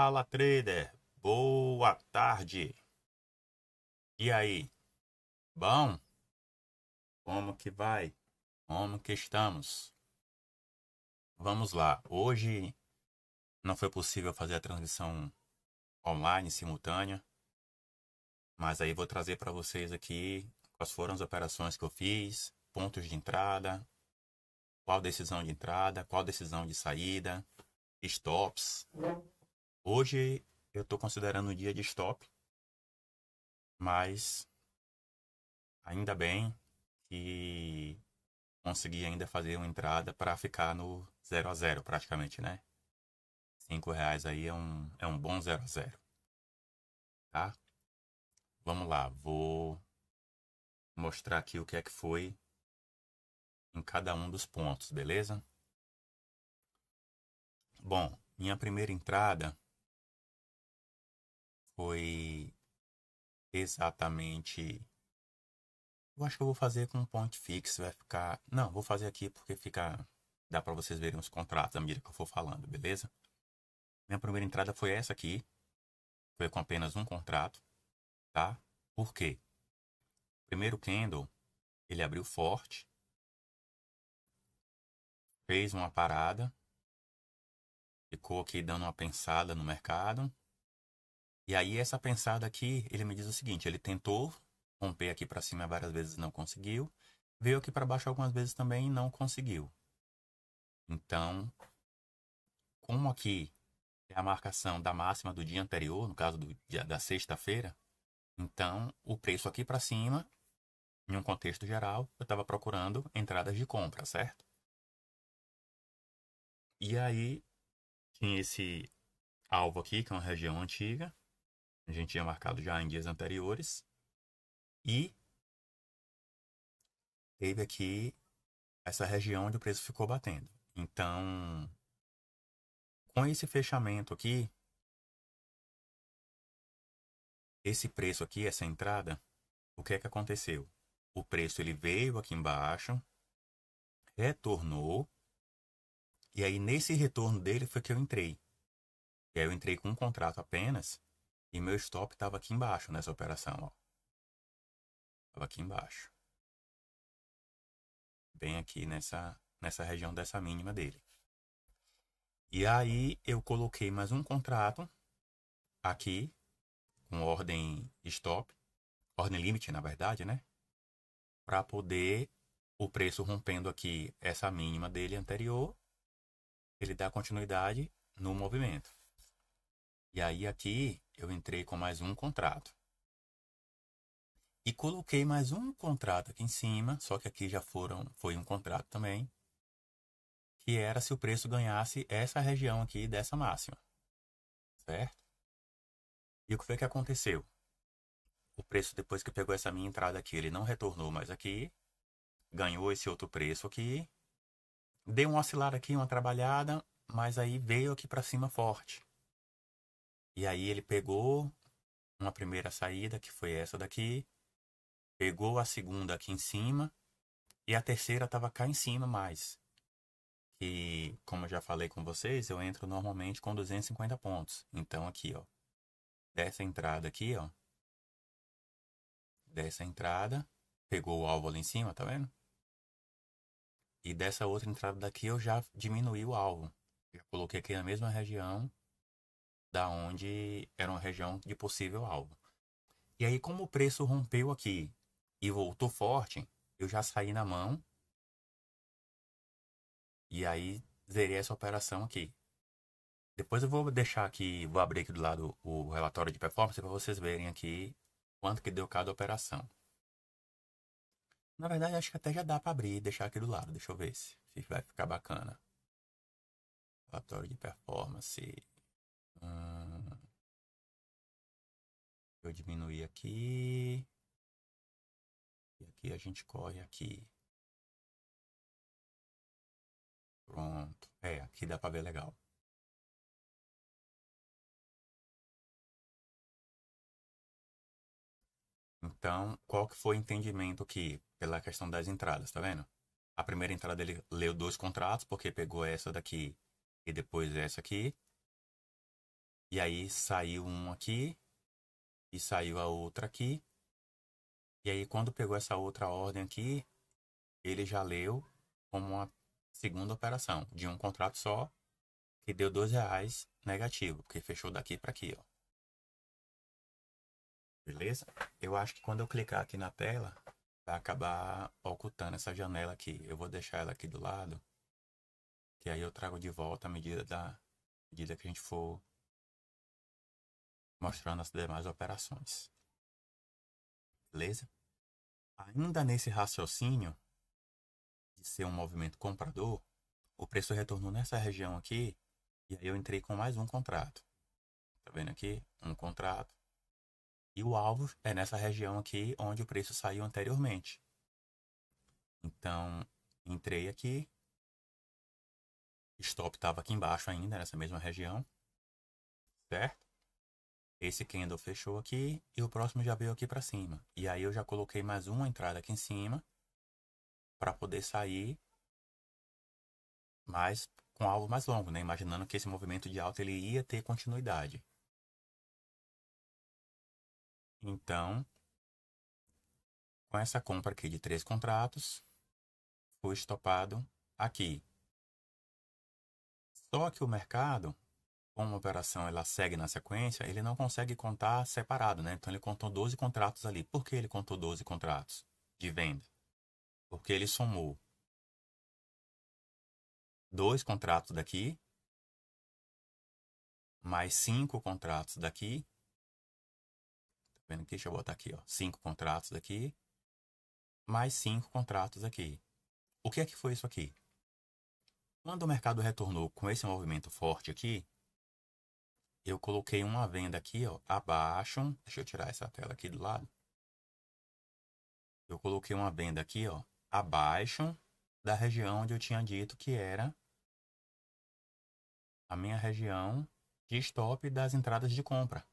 Fala, trader. Boa tarde. E aí? Bom? Como que vai? Como que estamos? Vamos lá. Hoje não foi possível fazer a transmissão online simultânea, mas aí vou trazer para vocês aqui quais foram as operações que eu fiz, pontos de entrada, qual decisão de entrada, qual decisão de saída, stops. Hoje eu estou considerando o dia de stop, mas ainda bem que consegui ainda fazer uma entrada para ficar no 0 a 0 praticamente, né? R$ 5 aí é um bom 0 a 0, tá? Vamos lá, vou mostrar aqui o que é que foi em cada um dos pontos, beleza? Bom, minha primeira entrada foi exatamente. Eu acho que eu vou fazer com um point fix, vai ficar. Não, vou fazer aqui porque fica. Dá para vocês verem os contratos à medida que eu for falando, beleza? Minha primeira entrada foi essa aqui, foi com apenas um contrato, tá? Por quê? Primeiro candle, ele abriu forte, fez uma parada, ficou aqui dando uma pensada no mercado. E aí essa pensada aqui, ele me diz o seguinte, ele tentou romper aqui para cima várias vezes e não conseguiu, veio aqui para baixo algumas vezes também e não conseguiu. Então, como aqui é a marcação da máxima do dia anterior, no caso da sexta-feira, então o preço aqui para cima, em um contexto geral, eu estava procurando entradas de compra, certo? E aí tinha esse alvo aqui, que é uma região antiga, a gente tinha marcado já em dias anteriores, e teve aqui essa região onde o preço ficou batendo. Então, com esse fechamento aqui, esse preço aqui, essa entrada, o que é que aconteceu? O preço ele veio aqui embaixo, retornou, e aí nesse retorno dele foi que eu entrei. E aí eu entrei com um contrato apenas, e meu stop estava aqui embaixo nessa operação, ó. Estava aqui embaixo. Bem aqui nessa região dessa mínima dele. E aí eu coloquei mais um contrato aqui, com ordem stop, ordem limite na verdade, né? Para poder o preço rompendo aqui essa mínima dele anterior, ele dá continuidade no movimento. E aí aqui eu entrei com mais um contrato. E coloquei mais um contrato aqui em cima, só que aqui já foi um contrato também, que era se o preço ganhasse essa região aqui dessa máxima, certo? E o que foi que aconteceu? O preço, depois que pegou essa minha entrada aqui, ele não retornou mais aqui, ganhou esse outro preço aqui, deu uma oscilada aqui, uma trabalhada, mas aí veio aqui para cima forte. E aí ele pegou uma primeira saída, que foi essa daqui, pegou a segunda aqui em cima, e a terceira estava cá em cima mais. Que, como eu já falei com vocês, eu entro normalmente com 250 pontos. Então aqui, ó, dessa entrada aqui, ó, dessa entrada, pegou o alvo ali em cima, tá vendo? E dessa outra entrada daqui eu já diminuí o alvo. Já coloquei aqui na mesma região da onde era uma região de possível alvo. E aí, como o preço rompeu aqui e voltou forte, eu já saí na mão e aí zerei essa operação aqui. Depois eu vou deixar aqui, vou abrir aqui do lado o relatório de performance para vocês verem aqui quanto que deu cada operação. Na verdade, acho que até já dá para abrir e deixar aqui do lado. Deixa eu ver se vai ficar bacana. Relatório de performance. Hum, eu diminuir aqui. E aqui a gente corre aqui. Pronto. É, aqui dá para ver legal. Então, qual que foi o entendimento aqui pela questão das entradas, tá vendo? A primeira entrada ele leu dois contratos, porque pegou essa daqui e depois essa aqui. E aí saiu um aqui e saiu a outra aqui. E aí quando pegou essa outra ordem aqui, ele já leu como uma segunda operação de um contrato só, que deu R$ 2 negativo, porque fechou daqui para aqui, ó. Beleza? Eu acho que quando eu clicar aqui na tela, vai acabar ocultando essa janela aqui. Eu vou deixar ela aqui do lado, que aí eu trago de volta à medida que a gente for mostrando as demais operações. Beleza? Ainda nesse raciocínio de ser um movimento comprador, o preço retornou nessa região aqui, e aí eu entrei com mais um contrato. Tá vendo aqui? Um contrato. E o alvo é nessa região aqui onde o preço saiu anteriormente. Então, entrei aqui. Stop estava aqui embaixo ainda, nessa mesma região. Certo? Esse candle fechou aqui e o próximo já veio aqui para cima. E aí eu já coloquei mais uma entrada aqui em cima para poder sair mais com alvo mais longo, né? Imaginando que esse movimento de alta ele ia ter continuidade. Então, com essa compra aqui de 3 contratos, foi estopado aqui. Só que o mercado, como a operação ela segue na sequência, ele não consegue contar separado, né? Então ele contou 12 contratos ali. Por que ele contou 12 contratos de venda? Porque ele somou 2 contratos daqui, mais 5 contratos daqui. Tá vendo aqui? Deixa eu botar aqui, ó. 5 contratos daqui, mais 5 contratos aqui. O que é que foi isso aqui? Quando o mercado retornou com esse movimento forte aqui, eu coloquei uma venda aqui, ó, abaixo. Deixa eu tirar essa tela aqui do lado. Eu coloquei uma venda aqui, ó, abaixo da região onde eu tinha dito que era a minha região de stop das entradas de compra.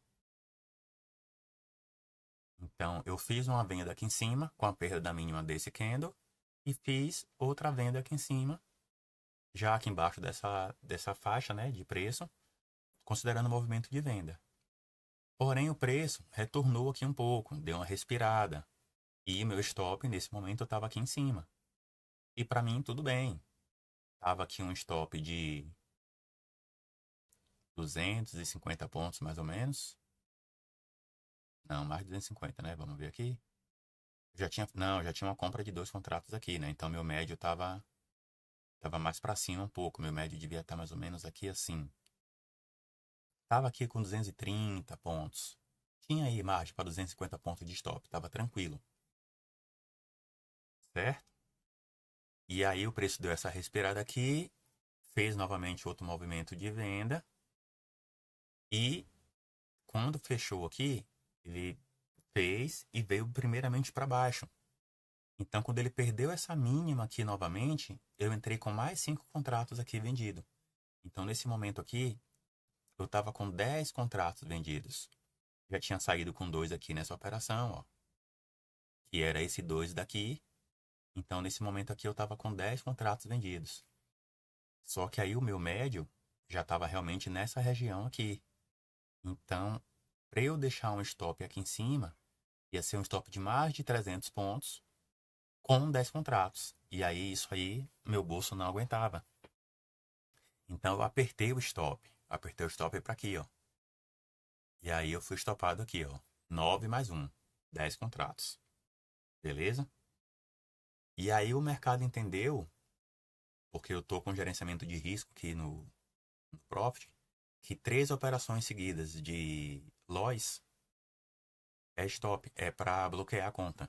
Então, eu fiz uma venda aqui em cima com a perda da mínima desse candle e fiz outra venda aqui em cima, já aqui embaixo dessa faixa, né, de preço, considerando o movimento de venda. Porém, o preço retornou aqui um pouco, deu uma respirada. E meu stop nesse momento estava aqui em cima. E para mim tudo bem. Tava aqui um stop de 250 pontos mais ou menos. Não, mais de 250, né? Vamos ver aqui. Já tinha uma compra de 2 contratos aqui, né? Então meu médio tava mais para cima um pouco. Meu médio devia estar mais ou menos aqui assim. Tava aqui com 230 pontos. Tinha aí margem para 250 pontos de stop, tava tranquilo. Certo? E aí o preço deu essa respirada aqui, fez novamente outro movimento de venda e quando fechou aqui, ele fez e veio primeiramente para baixo. Então, quando ele perdeu essa mínima aqui novamente, eu entrei com mais 5 contratos aqui vendidos. Então, nesse momento aqui, eu estava com 10 contratos vendidos. Já tinha saído com 2 aqui nessa operação, ó, que era esse 2 daqui. Então, nesse momento aqui, eu estava com 10 contratos vendidos. Só que aí o meu médio já estava realmente nessa região aqui. Então, para eu deixar um stop aqui em cima, ia ser um stop de mais de 300 pontos com 10 contratos. E aí, isso aí, meu bolso não aguentava. Então, eu apertei o stop. Apertei o stop para aqui, ó. E aí, eu fui stopado aqui, ó. 9 mais 1. 10 contratos. Beleza? E aí, o mercado entendeu, porque eu tô com gerenciamento de risco aqui no Profit, que 3 operações seguidas de loss é stop, é para bloquear a conta.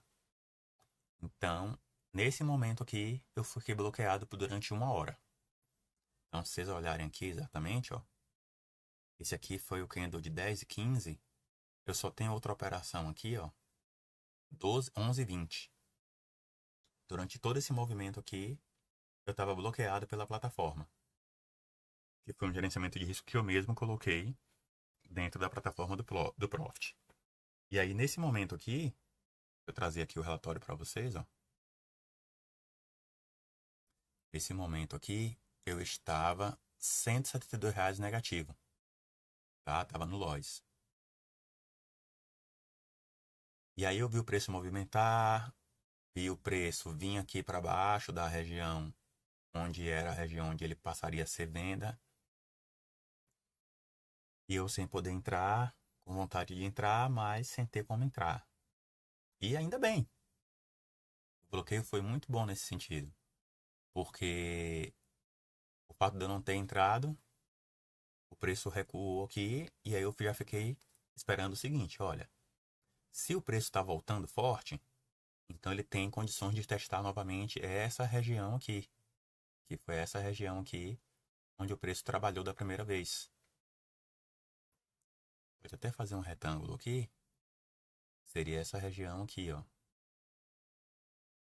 Então, nesse momento aqui, eu fiquei bloqueado por durante 1 hora. Então, se vocês olharem aqui exatamente, ó, esse aqui foi o candle de 10 e 15. Eu só tenho outra operação aqui, ó, 12, 11 e 20. Durante todo esse movimento aqui, eu estava bloqueado pela plataforma, que foi um gerenciamento de risco que eu mesmo coloquei dentro da plataforma do Profit. E aí, nesse momento aqui, eu trazer aqui o relatório para vocês, ó. Esse momento aqui, eu estava R$ 172 negativo. tá? Tava no Lois. E aí eu vi o preço movimentar, vi o preço vir aqui para baixo da região onde era a região onde ele passaria a ser venda. E eu sem poder entrar, com vontade de entrar, mas sem ter como entrar. E ainda bem, o bloqueio foi muito bom nesse sentido, porque o fato de eu não ter entrado, o preço recuou aqui, e aí eu já fiquei esperando o seguinte, olha, se o preço está voltando forte, então ele tem condições de testar novamente essa região aqui, que foi essa região aqui onde o preço trabalhou da primeira vez. Vou até fazer um retângulo aqui, seria essa região aqui, ó.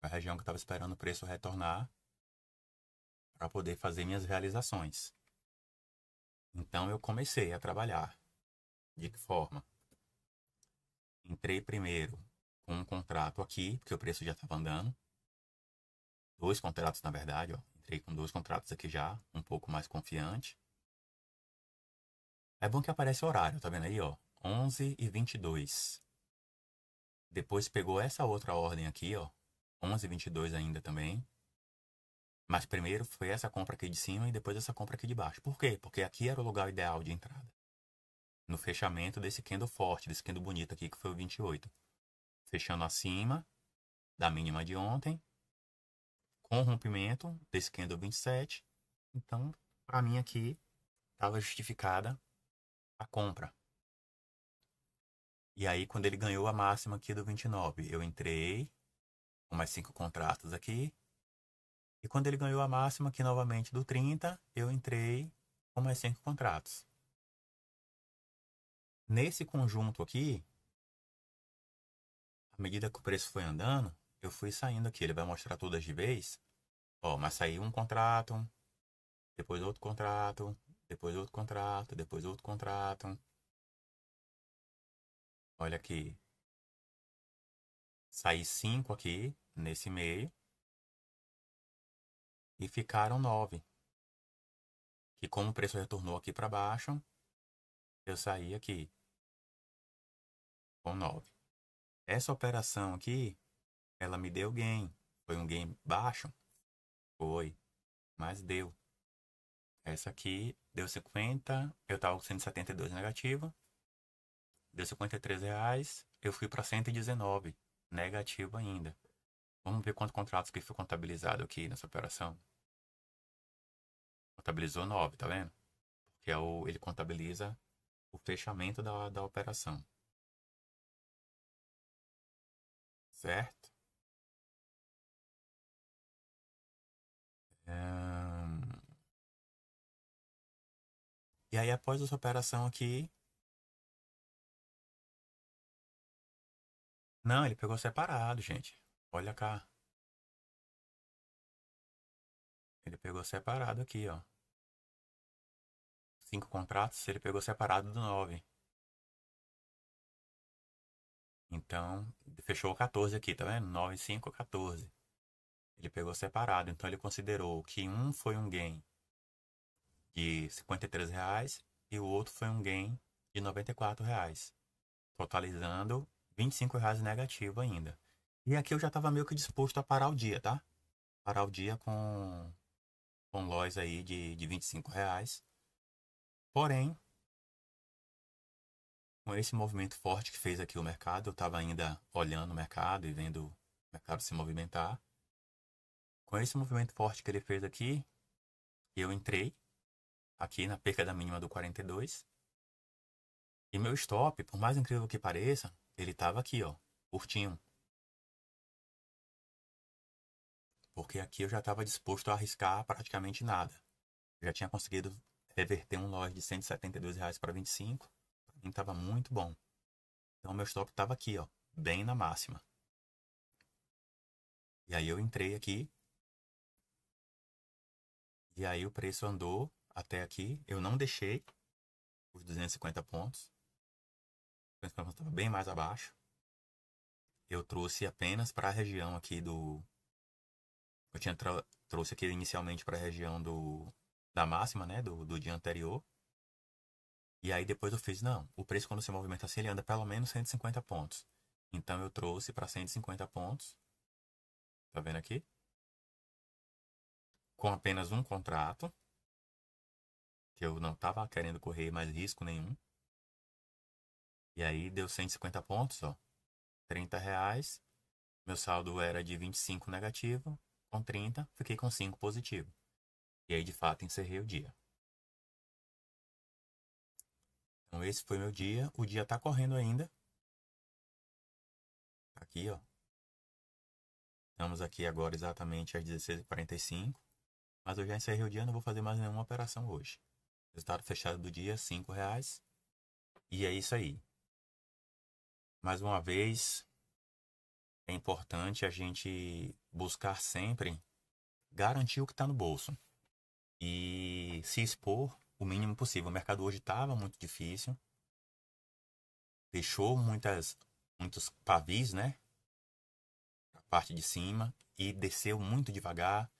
A região que eu estava esperando o preço retornar para poder fazer minhas realizações. Então eu comecei a trabalhar. De que forma? Entrei primeiro com um contrato aqui, porque o preço já estava andando. Dois contratos, na verdade, ó. Entrei com dois contratos aqui já, um pouco mais confiante. É bom que aparece o horário, tá vendo aí, ó? 11h22. Depois pegou essa outra ordem aqui, ó. 11h22 ainda também. Mas primeiro foi essa compra aqui de cima e depois essa compra aqui de baixo. Por quê? Porque aqui era o lugar ideal de entrada. No fechamento desse candle forte, desse candle bonito aqui, que foi o 28. Fechando acima da mínima de ontem, com rompimento desse candle 27. Então, para mim aqui, estava justificada a compra. E aí, quando ele ganhou a máxima aqui do 29, eu entrei com mais 5 contratos aqui. E quando ele ganhou a máxima aqui novamente do 30, eu entrei com mais 5 contratos. Nesse conjunto aqui, à medida que o preço foi andando, eu fui saindo aqui. Ele vai mostrar todas de vez. Ó, mas saiu um contrato, depois outro contrato, depois outro contrato, depois outro contrato. Olha aqui. Saí 5 aqui, nesse meio. E ficaram 9. Que como o preço retornou aqui para baixo, eu saí aqui com 9. Essa operação aqui, ela me deu gain. Foi um gain baixo? Foi, mas deu. Essa aqui deu 50, eu estava com 172 negativo. Deu R$ 53, eu fui para 119, negativo ainda. Vamos ver quantos contratos que foi contabilizado aqui nessa operação. Contabilizou 9, tá vendo? Que é ele contabiliza o fechamento da operação. Certo? Hum, E aí, após essa operação aqui. Não, ele pegou separado, gente. Olha cá. Ele pegou separado aqui, ó. 5 contratos, ele pegou separado do 9. Então, fechou 14 aqui, tá vendo? 9, 5, 14. Ele pegou separado. Então, ele considerou que um foi um gain de R$ 53 e o outro foi um gain de R$ 94, totalizando R$ 25 negativo ainda. E aqui eu já estava meio que disposto a parar o dia, tá? Parar o dia com loss aí de R$ 25. Porém, com esse movimento forte que fez aqui o mercado, eu estava ainda olhando o mercado e vendo o mercado se movimentar. Com esse movimento forte que ele fez aqui, eu entrei aqui na perca da mínima do 42. E meu stop, por mais incrível que pareça, ele estava aqui, ó, curtinho. Porque aqui eu já estava disposto a arriscar praticamente nada. Eu já tinha conseguido reverter um loss de R$ 172 para 25. Para mim estava muito bom. Então meu stop estava aqui, ó, bem na máxima. E aí eu entrei aqui. E aí o preço andou até aqui. Eu não deixei os 250 pontos. O 250 pontos estava bem mais abaixo. Eu trouxe apenas para a região aqui do... Eu tinha trouxe aqui inicialmente para a região da máxima, né? Do dia anterior. E aí depois eu fiz, não, o preço quando se movimenta assim, ele anda pelo menos 150 pontos. Então eu trouxe para 150 pontos. Tá vendo aqui? Com apenas um contrato, que eu não estava querendo correr mais risco nenhum. E aí deu 150 pontos, ó. R$ 30. Meu saldo era de 25 negativo. Com 30, fiquei com 5 positivo. E aí, de fato, encerrei o dia. Então, esse foi meu dia. O dia tá correndo ainda. Tá aqui, ó. Estamos aqui agora exatamente às 16h45. Mas eu já encerrei o dia, não vou fazer mais nenhuma operação hoje. Resultado fechado do dia, R$ 5. E é isso aí. Mais uma vez, é importante a gente buscar sempre garantir o que está no bolso. E se expor o mínimo possível. O mercado hoje estava muito difícil. Deixou muitos pavis, né? A parte de cima. E desceu muito devagar.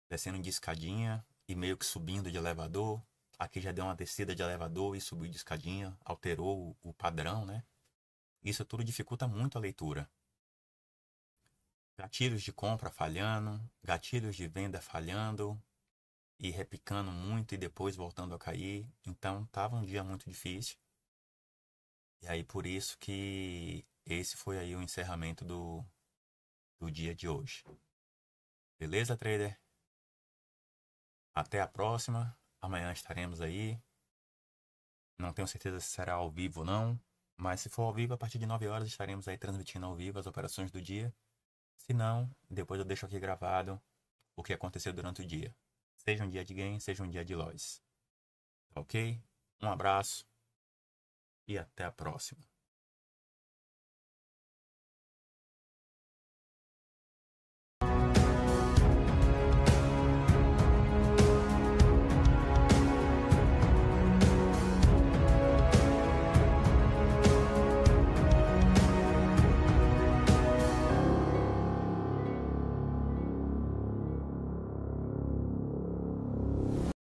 Descendo de escadinha e meio que subindo de elevador. Aqui já deu uma descida de elevador e subiu de escadinha. Alterou o padrão, né? Isso tudo dificulta muito a leitura. Gatilhos de compra falhando, gatilhos de venda falhando e repicando muito e depois voltando a cair. Então estava um dia muito difícil. E aí por isso que esse foi aí o encerramento do dia de hoje. Beleza, trader? Até a próxima. Amanhã estaremos aí. Não tenho certeza se será ao vivo ou não. Mas se for ao vivo, a partir de 9 horas estaremos aí transmitindo ao vivo as operações do dia. Se não, depois eu deixo aqui gravado o que aconteceu durante o dia. Seja um dia de gain, seja um dia de loss. Ok? Um abraço e até a próxima.